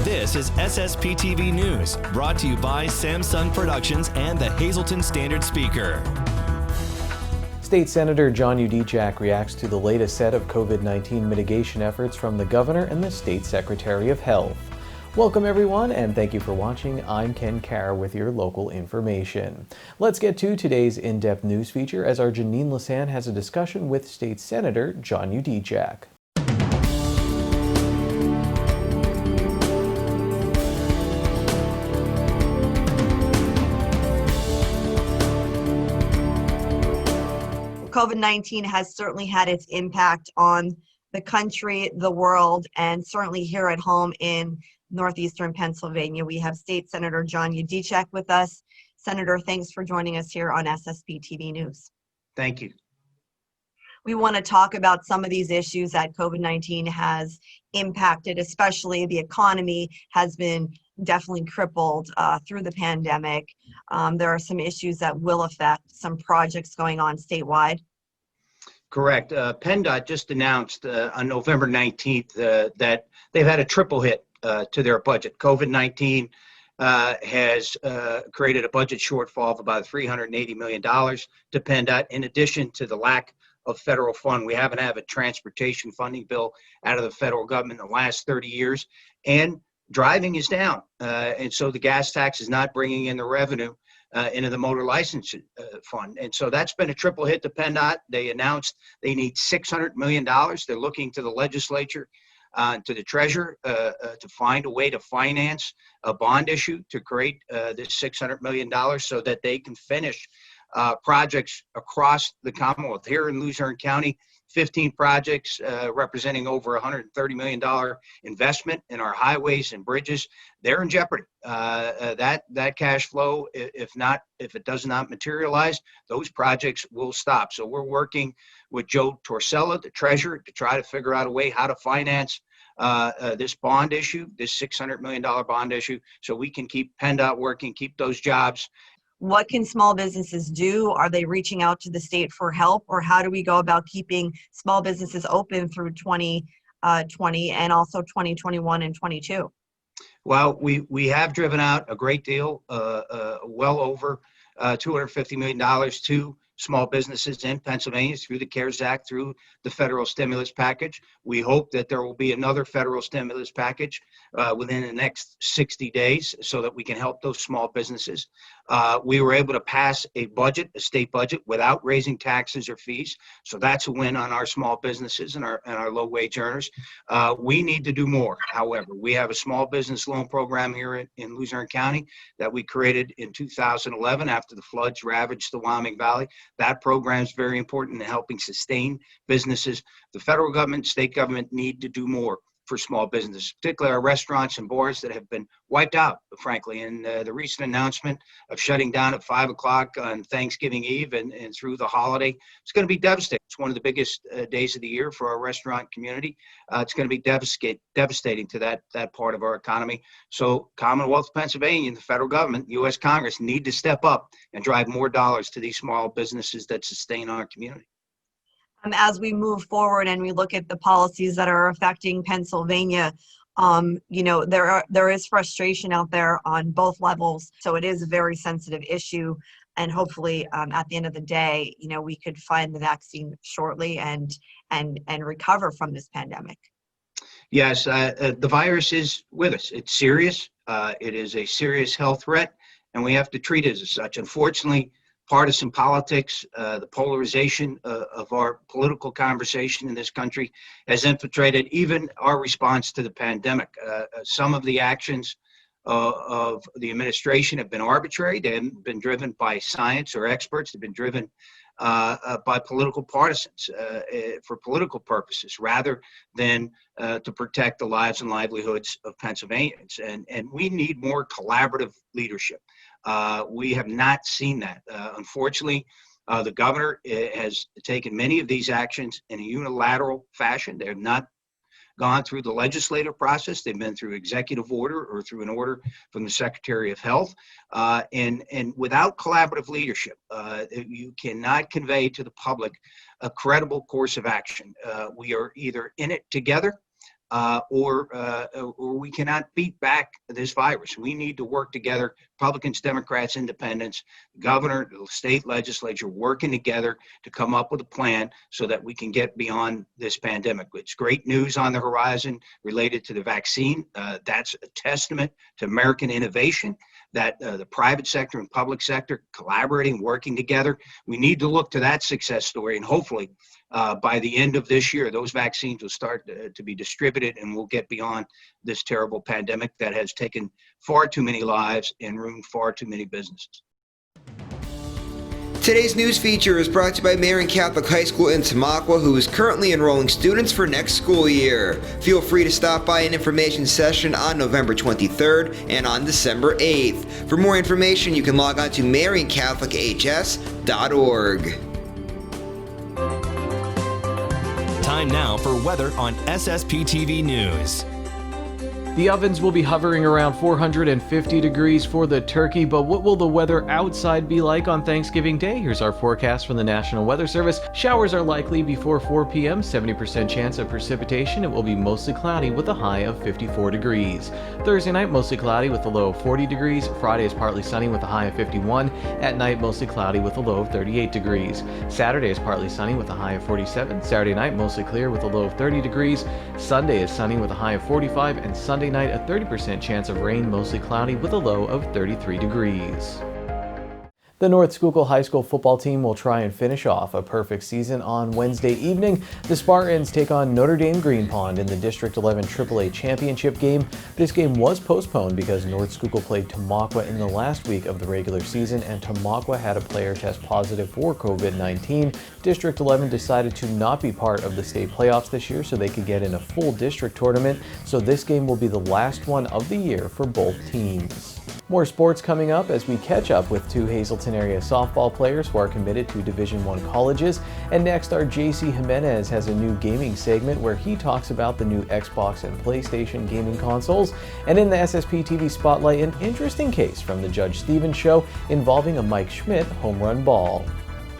This is SSPTV News, brought to you by Samsung Productions and the Hazleton Standard Speaker. State Senator John Udijak reacts to the latest set of COVID-19 mitigation efforts from the governor and the State Secretary of Health. Welcome everyone, and thank you for watching. I'm Ken Carr with your local information. Let's get to today's in-depth news feature as our Janine Lasan has a discussion with State Senator John Udijak. COVID-19 has certainly had its impact on the country, the world, and certainly here at home in northeastern Pennsylvania. We have State Senator John Udijak with us. Senator, thanks for joining us here on SSPTV News. Thank you. We want to talk about some of these issues that COVID-19 has impacted, especially the economy has been definitely crippled through the pandemic. There are some issues that will affect some projects going on statewide. Correct. PennDOT just announced on November 19th that they've had a triple hit to their budget. COVID-19 has created a budget shortfall of about $380 million to PennDOT, in addition to the lack of federal fund. We haven't had a transportation funding bill out of the federal government in the last 30 years, and driving is down. And so the gas tax is not bringing in the revenue into the motor license fund. And so that's been a triple hit to PennDOT. They announced they need $600 million. They're looking to the legislature, to the treasurer, to find a way to finance a bond issue to create this $600 million so that they can finish projects across the Commonwealth. Here in Luzerne County, 15 projects representing over $130 million investment in our highways and bridges. They're in jeopardy. That cash flow, if it does not materialize, those projects will stop. So we're working with Joe Torsella, the treasurer, to try to figure out a way how to finance this bond issue, this $600 million bond issue, so we can keep PennDOT working, keep those jobs. What can small businesses do? Are they reaching out to the state for help, or how do we go about keeping small businesses open through 2020 and also 2021 and 22? Well, we have driven out a great deal, well over $250 million to small businesses in Pennsylvania through the CARES Act, through the federal stimulus package. We hope that there will be another federal stimulus package within the next 60 days so that we can help those small businesses. We were able to pass a state budget, without raising taxes or fees. So that's a win on our small businesses and our low wage earners. We need to do more. However, we have a small business loan program here in Luzerne County that we created in 2011 after the floods ravaged the Wyoming Valley. That program is very important in helping sustain businesses. The federal government, state government need to do more for small businesses, particularly our restaurants and bars that have been wiped out, frankly. And the recent announcement of shutting down at 5 o'clock on Thanksgiving Eve and through the holiday, it's going to be devastating. It's one of the biggest days of the year for our restaurant community. It's going to be devastating to that part of our economy. So Commonwealth of Pennsylvania and the federal government, U.S. Congress, need to step up and drive more dollars to these small businesses that sustain our community. As we move forward and we look at the policies that are affecting Pennsylvania, there is frustration out there on both levels. So it is a very sensitive issue. And hopefully at the end of the day, we could find the vaccine shortly and recover from this pandemic. Yes, the virus is with us. It's serious. It is a serious health threat, and we have to treat it as such. Unfortunately, partisan politics, the polarization of our political conversation in this country has infiltrated even our response to the pandemic. Some of the actions of the administration have been arbitrary. They haven't been driven by science or experts. They've been driven by political partisans for political purposes, rather than to protect the lives and livelihoods of Pennsylvanians. And we need more collaborative leadership. We have not seen that. Unfortunately, the governor has taken many of these actions in a unilateral fashion. They're not gone through the legislative process. They've been through executive order or through an order from the Secretary of Health. And without collaborative leadership, you cannot convey to the public a credible course of action. We are either in it together or we cannot beat back this virus. We need to work together, Republicans, Democrats, Independents, governor, the state legislature, working together to come up with a plan so that we can get beyond this pandemic. It's great news on the horizon related to the vaccine. That's a testament to American innovation, that the private sector and public sector collaborating, working together. We need to look to that success story, and hopefully by the end of this year, those vaccines will start to be distributed, and we'll get beyond this terrible pandemic that has taken far too many lives and ruined far too many businesses. Today's news feature is brought to you by Marian Catholic High School in Tamaqua, who is currently enrolling students for next school year. Feel free to stop by an information session on November 23rd and on December 8th. For more information, you can log on to mariancatholichs.org. Time now for weather on SSPTV News. The ovens will be hovering around 450 degrees for the turkey, but what will the weather outside be like on Thanksgiving Day? Here's our forecast from the National Weather Service. Showers are likely before 4 p.m., 70% chance of precipitation. It will be mostly cloudy with a high of 54 degrees. Thursday night, mostly cloudy with a low of 40 degrees. Friday is partly sunny with a high of 51. At night, mostly cloudy with a low of 38 degrees. Saturday is partly sunny with a high of 47. Saturday night, mostly clear with a low of 30 degrees. Sunday is sunny with a high of 45, and Sunday night, a 30% chance of rain, mostly cloudy with a low of 33 degrees. The North Schuylkill High School football team will try and finish off a perfect season on Wednesday evening. The Spartans take on Notre Dame Green Pond in the District 11 AAA championship game. This game was postponed because North Schuylkill played Tamaqua in the last week of the regular season, and Tamaqua had a player test positive for COVID-19. District 11 decided to not be part of the state playoffs this year so they could get in a full district tournament, so this game will be the last one of the year for both teams. More sports coming up as we catch up with two Hazleton area softball players who are committed to Division I colleges. And next, our JC Jimenez has a new gaming segment where he talks about the new Xbox and PlayStation gaming consoles. And in the SSPTV Spotlight, an interesting case from the Judge Stevens show involving a Mike Schmidt home run ball.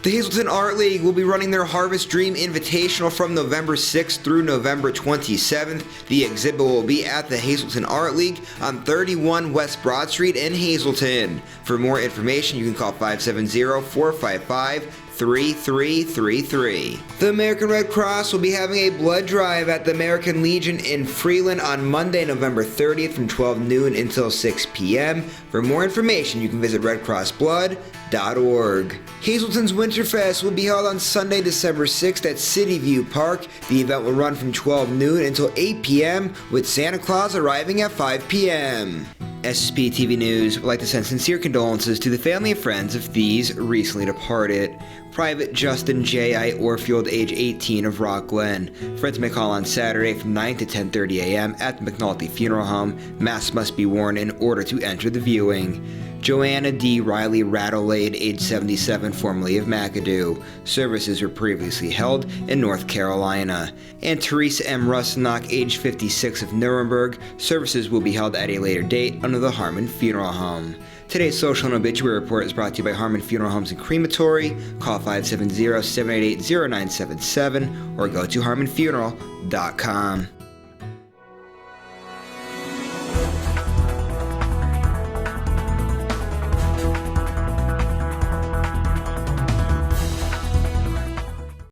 The Hazleton Art League will be running their Harvest Dream Invitational from November 6th through November 27th. The exhibit will be at the Hazleton Art League on 31 West Broad Street in Hazleton. For more information, you can call 570-455-3333. The American Red Cross will be having a blood drive at the American Legion in Freeland on Monday, November 30th from 12 noon until 6 p.m. For more information, you can visit redcrossblood.org. Hazleton's Winterfest will be held on Sunday, December 6th at City View Park. The event will run from 12 noon until 8 p.m. with Santa Claus arriving at 5 p.m. SSPTV News would like to send sincere condolences to the family and friends of these recently departed. Private Justin J.I. Orfield, age 18, of Rock Glen. Friends may call on Saturday from 9 to 10:30 a.m. at the McNulty Funeral Home. Masks must be worn in order to enter the viewing. Joanna D. Riley Rattleade, age 77, formerly of McAdoo. Services were previously held in North Carolina. And Teresa M. Rusnock, age 56, of Nuremberg. Services will be held at a later date under the Harmon Funeral Home. Today's social and obituary report is brought to you by Harmon Funeral Homes and Crematory. Call 570-788-0977 or go to harmonfuneral.com.